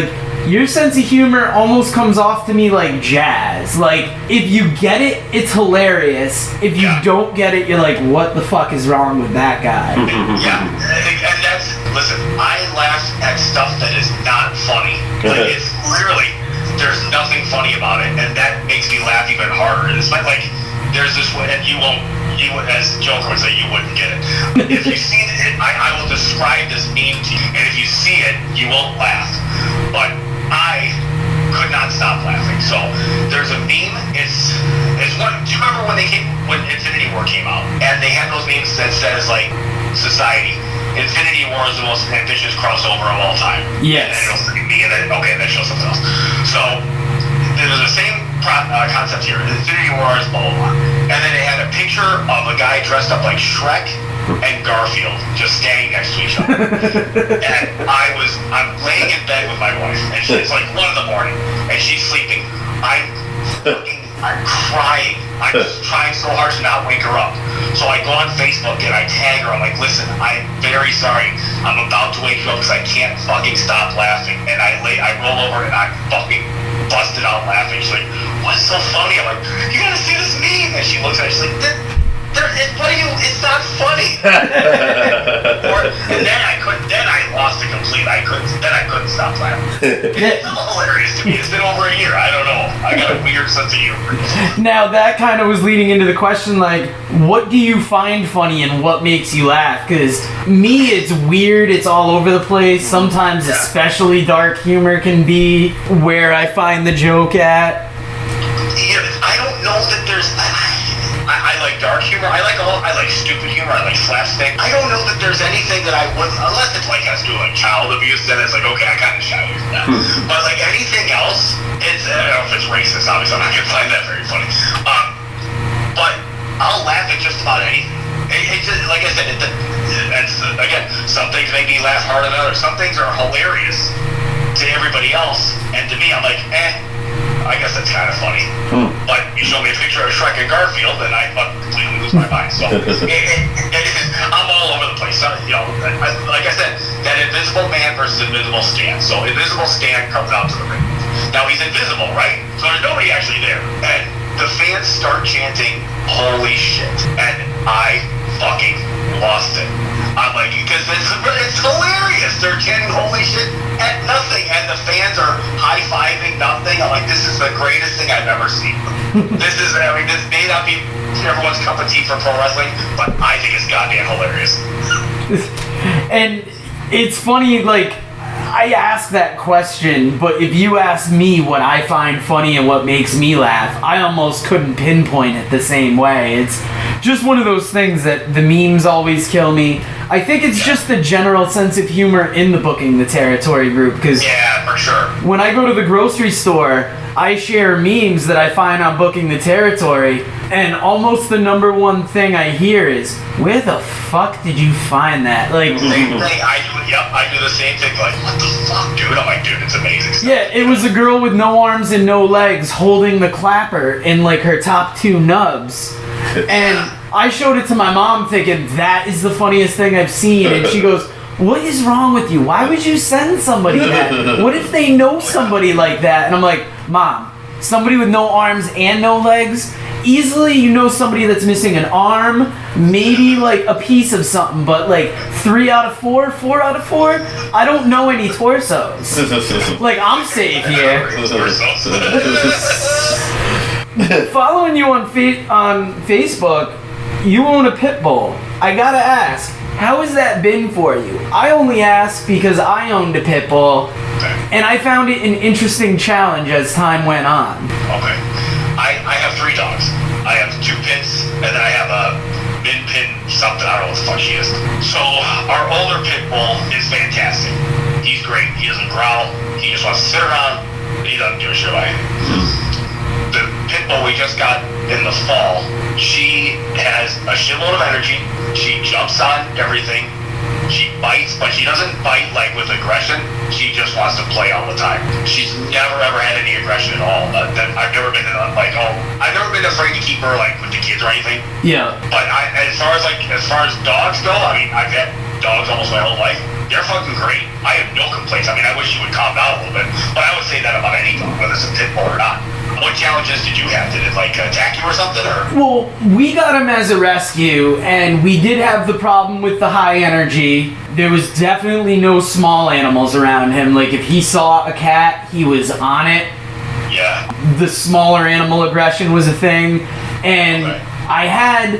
Your sense of humor almost comes off to me like jazz. If you get it, it's hilarious. If you don't get it, you're like, what the fuck is wrong with that guy? Yeah, and that's, listen, I laugh at stuff that is not funny. It's literally, there's nothing funny about it, and that makes me laugh even harder. It's like there's this way, and you won't, as Joker would say, you wouldn't get it. If you see it, I will describe this meme to you, and if you see it, you won't laugh. But I could not stop laughing. So there's a meme. It's one. Do you remember when Infinity War came out, and they had those memes that says society, Infinity War is the most ambitious crossover of all time. Yes. And it'll say me, and then that shows something else. So there's the same concept here. Infinity War is blah blah blah, and then they had a picture of a guy dressed up like Shrek and Garfield just standing next to each other. And I'm laying in bed with my wife, and it's like 1 a.m, and she's sleeping. I'm crying. I'm just trying so hard to not wake her up. So I go on Facebook and I tag her. I'm like, listen, I'm very sorry. I'm about to wake you up because I can't fucking stop laughing. And I roll over and I fucking busted out laughing. She's like, what's so funny? I'm like, you gotta see this meme. And she looks at it, she's like, It's not funny. And then I lost it completely. I couldn't stop laughing. It's hilarious to me. It's been over a year. I don't know. I got a weird sense of humor. Now that kind of was leading into the question, like, what do you find funny and what makes you laugh? Because me, it's weird. It's all over the place. Sometimes especially dark humor can be where I find the joke at. Yeah, I don't know that there's... I like dark humor. I like stupid humor. I like slapstick. I don't know that there's anything that I wouldn't, unless it's like has to do with like child abuse. Then it's like, okay, I kind of shy away from that. But like anything else, I don't know if it's racist. Obviously, I'm not gonna find that very funny. But I'll laugh at just about anything. It just, like I said, and again, some things make me laugh harder than others. Some things are hilarious to everybody else, and to me, I'm like, I guess that's kind of funny. But you show me a picture of Shrek and Garfield, and I completely lose my mind. So I'm all over the place. So, like I said, that Invisible Man versus Invisible Stan. So Invisible Stan comes out to the ring. Now he's invisible, right? So there's nobody actually there. And the fans start chanting, "Holy shit!" And I fucking lost it. I'm like, because it's hilarious. They're chanting "Holy shit" at nothing, and the fans are high-fiving nothing. I'm like, this is the greatest thing I've ever seen. This may not be everyone's cup of tea for pro wrestling, but I think it's goddamn hilarious. And it's funny, like, I ask that question, but if you ask me what I find funny and what makes me laugh, I almost couldn't pinpoint it the same way. It's just one of those things that the memes always kill me. I think it's just the general sense of humor in the Booking the Territory group, because for sure. When I go to the grocery store, I share memes that I find on Booking the Territory, and almost the number one thing I hear is, "Where the fuck did you find that?" Like, same thing. I do the same thing. Like, what the fuck, dude? I'm like, dude, it's amazing stuff. Yeah, it was a girl with no arms and no legs holding the clapper in like her top two nubs, and I showed it to my mom thinking that is the funniest thing I've seen, and she goes, "What is wrong with you? Why would you send somebody that? What if they know somebody like that?" And I'm like, "Mom, somebody with no arms and no legs, easily you know somebody that's missing an arm, maybe like a piece of something, but like 3 out of 4, 4 out of 4, I don't know any torsos. Like, I'm safe here." Following you on Facebook, you own a pit bull. I gotta ask, how has that been for you? I only ask because I owned a pit bull, and I found it an interesting challenge as time went on. Okay. I have 3 dogs. I have 2 pits, and then I have a min-pin something. I don't know what the fuck she is. So our older pit bull is fantastic. He's great. He doesn't growl. He just wants to sit around. He doesn't give a shit about anything. The pit bull we just got in the fall, she has a shitload of energy. She jumps on everything. She bites, but she doesn't bite like with aggression. She just wants to play all the time. She's never ever had any aggression at all. I've never been I've never been afraid to keep her like with the kids or anything. Yeah. But as far as dogs go, I mean, I've had dogs almost my whole life. They're fucking great. I have no complaints. I mean, I wish she would calm down a little bit, but I would say that about any dog, whether it's a pit bull or not. What challenges did you have? Did it like attack you or something? Or? Well, we got him as a rescue, and we did have the problem with the high energy. There was definitely no small animals around him. Like, if he saw a cat, he was on it. Yeah. The smaller animal aggression was a thing, and I had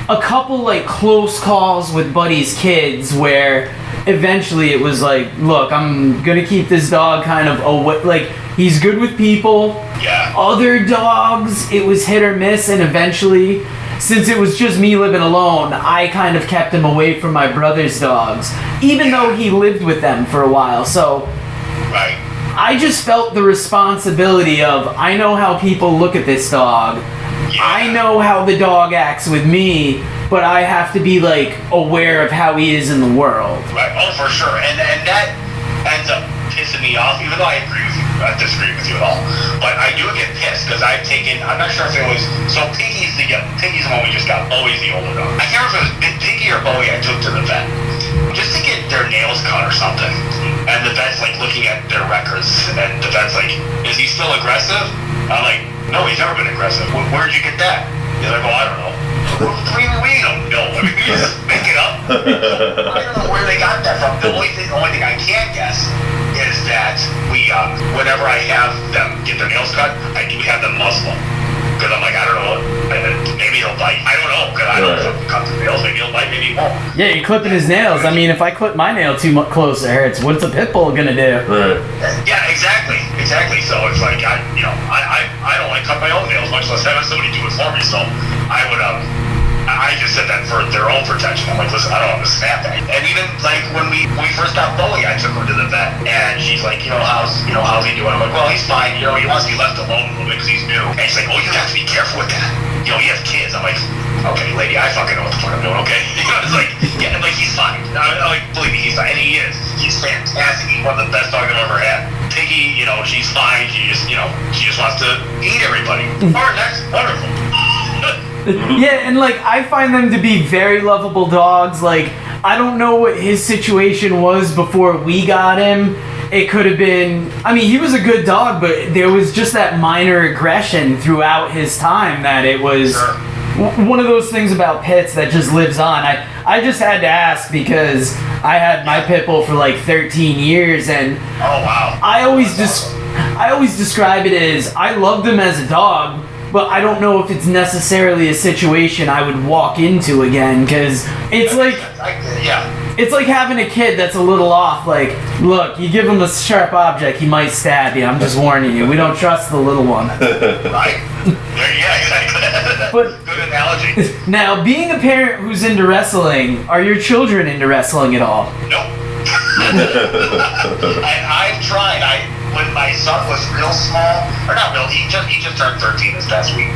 a couple like close calls with Buddy's kids where eventually it was like, look, I'm gonna keep this dog kind of away. Like, he's good with people. Yeah. Other dogs, it was hit or miss, and eventually, since it was just me living alone, I kind of kept him away from my brother's dogs, even though he lived with them for a while. So I just felt the responsibility of, I know how people look at this dog. Yeah. I know how the dog acts with me, but I have to be like aware of how he is in the world. Right. Oh, for sure. And that ends up pissing me off, even though I agree with you. I disagree with you at all. But I do get pissed because I'm not sure if it was, so Piggy's the one we just got, Bowie's the older dog. I can't remember if it was Piggy or Bowie I took to the vet, just to get their nails cut or something. And the vet's like looking at their records, and the vet's like, is he still aggressive? I'm like, no, he's never been aggressive. Where'd you get that? He's like, well, I don't know. We don't know. I mean, we just make it up. I don't know where they got that from. The only thing I can guess is that we, whenever I have them get their nails cut, I do have them muzzle. Because I'm like, I don't know, maybe he'll bite. I don't know, because I don't know if he'll cut the nails. Maybe he'll bite, maybe he won't. Yeah, you're clipping his nails. I mean, if I clip my nail too close, it hurts. What's a pit bull gonna do? Right. Yeah, exactly. So it's like, I don't like cut my own nails, much less having somebody do it for me. So I would, I just said that for their own protection. I'm like, listen, I don't have a snapback. And even like when we first got Bowie, I took her to the vet, and she's like, how's he doing? I'm like, well, he's fine. He wants to be left alone a little bit because he's new. And she's like, oh, you have to be careful with that. He has kids. I'm like, okay, lady, I fucking know what the fuck I'm doing. Okay, it's like, yeah, like he's fine. I'm like, believe me, he's fine, and he is. He's fantastic. He's one of the best dogs I've ever had. Piggy, she's fine. She just wants to eat everybody. Or that's wonderful. Yeah, and like I find them to be very lovable dogs. Like I don't know what his situation was before we got him. It could have been, I mean, he was a good dog, but there was just that minor aggression throughout his time that it was one of those things about pits that just lives on. I just had to ask because I had my pit bull for like 13 years, and oh wow, I always describe it as I loved him as a dog, but I don't know if it's necessarily a situation I would walk into again, because it's like, it's like having a kid that's a little off. Like, look, you give him a sharp object, he might stab you. I'm just warning you. We don't trust the little one. Right. Yeah, exactly. But good analogy. Now, being a parent who's into wrestling, are your children into wrestling at all? Nope. I've tried. When my son was real small, or not real, he just turned 13 this past week.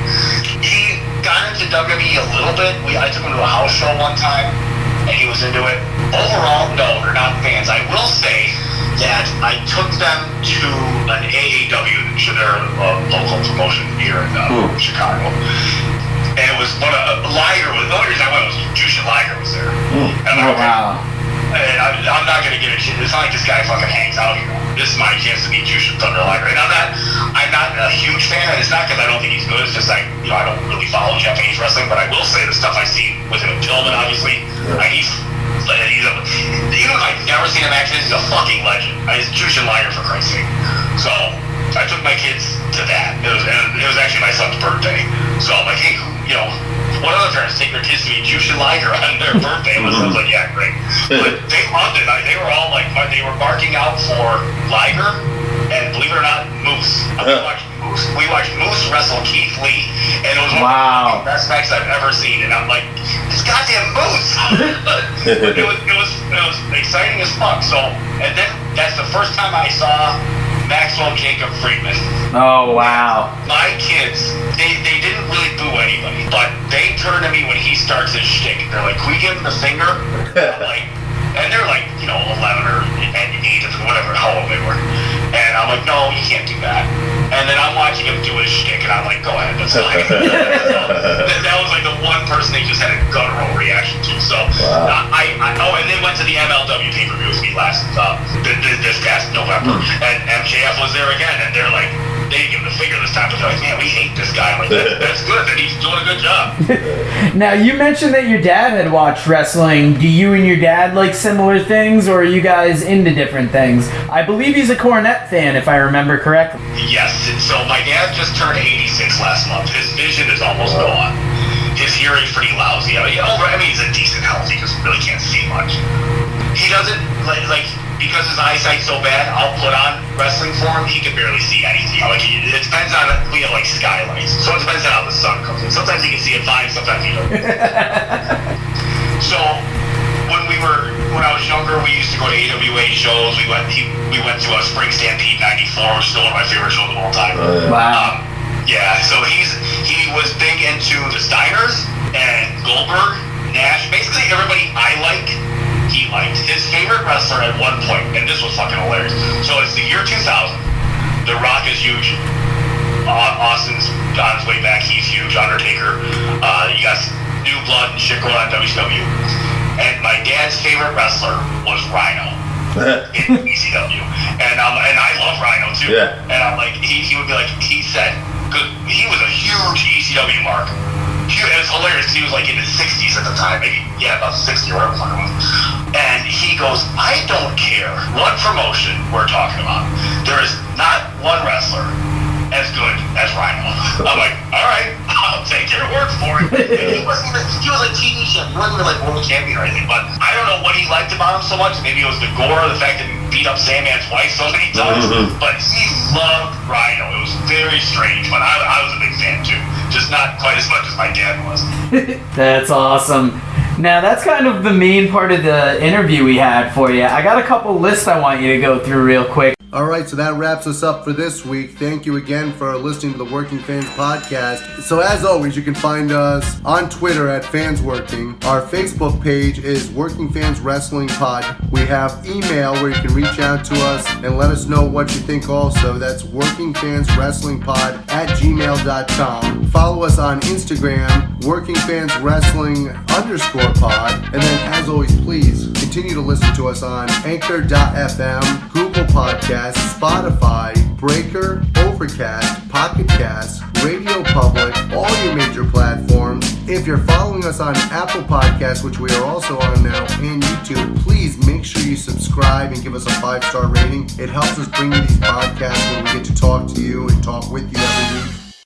He got into WWE a little bit. I took him to a house show one time, and he was into it. Overall, no, they're not fans. I will say that I took them to an AAW, their local promotion here in Chicago. And it was the only reason I went was Jushin Liger was there. And wow. And I'm not gonna get it. It's not like this guy fucking hangs out here. This is my chance to meet Jushin Thunder Liger. And I'm not a huge fan, and it's not because I don't think he's good. It's just I don't really follow Japanese wrestling. But I will say the stuff I see with him in Tillman, obviously, he's even if I've never seen him actually, he's a fucking legend. He's Jushin Liger for Christ's sake. So I took my kids to that. It was actually my son's birthday. So I'm like, hey, what other parents take their kids to meet Jushin Liger on their birthday? I was like, yeah, great. But they loved it. They were all like, they were barking out for Liger, and believe it or not, Moose. We watched Moose wrestle Keith Lee, and it was one of the best matches I've ever seen. And I'm like, this goddamn Moose! it was exciting as fuck. So, and then that's the first time I saw Maxwell Jacob Friedman. Oh wow! My kids, they didn't really boo anybody, but they turn to me when he starts his shtick. They're like, "Can we give him the finger?" I'm like, and they're like, 11 or 8 or whatever, how old they were. And I'm like, no, you can't do that. And then I'm watching him do his shtick, and I'm like, go ahead, that's fine. That was like the one person they just had a guttural reaction to. So, and they went to the MLW pay-per-view with me this past November, and MJF was there again, and they're like, they didn't give him the figure this time, but they're like, man, we hate this guy. I'm like, that's good, that he's doing a good job. Now, you mentioned that your dad had watched wrestling. Do you and your dad like similar things, or are you guys into different things? I believe he's a Cornette fan, if I remember correctly. Yes, so my dad just turned 86 last month. His vision is almost gone. His hearing's pretty lousy. I mean, he's a decent health. He just really can't see much. He doesn't, like because his eyesight's so bad, I'll put on wrestling for him. He can barely see anything. It depends on, we have like skylights, so it depends on how the sun comes in. Sometimes he can see it fine, sometimes he doesn't. So when I was younger, we used to go to AWA shows. We went to a Spring Stampede '94, which is still one of my favorite shows of all time. Wow. Yeah, so he was big into the Steiners and Goldberg, Nash, basically everybody I like. He liked. His favorite wrestler at one point, and this was fucking hilarious. So it's the year 2000. The Rock is huge. Austin's on his way back. He's huge. Undertaker. You got New Blood and shit going on WCW. And my dad's favorite wrestler was Rhino in ECW. And I love Rhino too. Yeah. And I'm like, he would be like, he said, because he was a huge ECW mark. It was hilarious. He was like in his 60s at the time, maybe about 60 or whatever it was. And he goes, I don't care what promotion we're talking about. There is not one wrestler as good as Rhino. I'm like, all right, I'll take your word for it. He was a TV champ. He wasn't even like world champion or anything. But I don't know what he liked about him so much. Maybe it was the gore, the fact that he beat up Sandman's wife so many times. But he loved Rhino. It was very strange. But I was a big fan too. Just not quite as much as my dad was. That's awesome. Now, that's kind of the main part of the interview we had for you. I got a couple lists I want you to go through real quick. Alright, so that wraps us up for this week. Thank you again for listening to the Working Fans Podcast. So as always, you can find us on Twitter at FansWorking. Our Facebook page is Working Fans Wrestling Pod. We have email where you can reach out to us and let us know what you think also. That's workingfanswrestlingpod@gmail.com. Follow us on Instagram, workingfanswrestling_pod. And then as always, please continue to listen to us on Anchor.fm, Google Podcasts, Spotify, Breaker, Overcast, Pocket Cast, Radio Public, all your major platforms. If you're following us on Apple Podcasts, which we are also on now, and YouTube, please make sure you subscribe and give us a 5-star rating. It helps us bring you these podcasts where we get to talk to you and talk with you every week.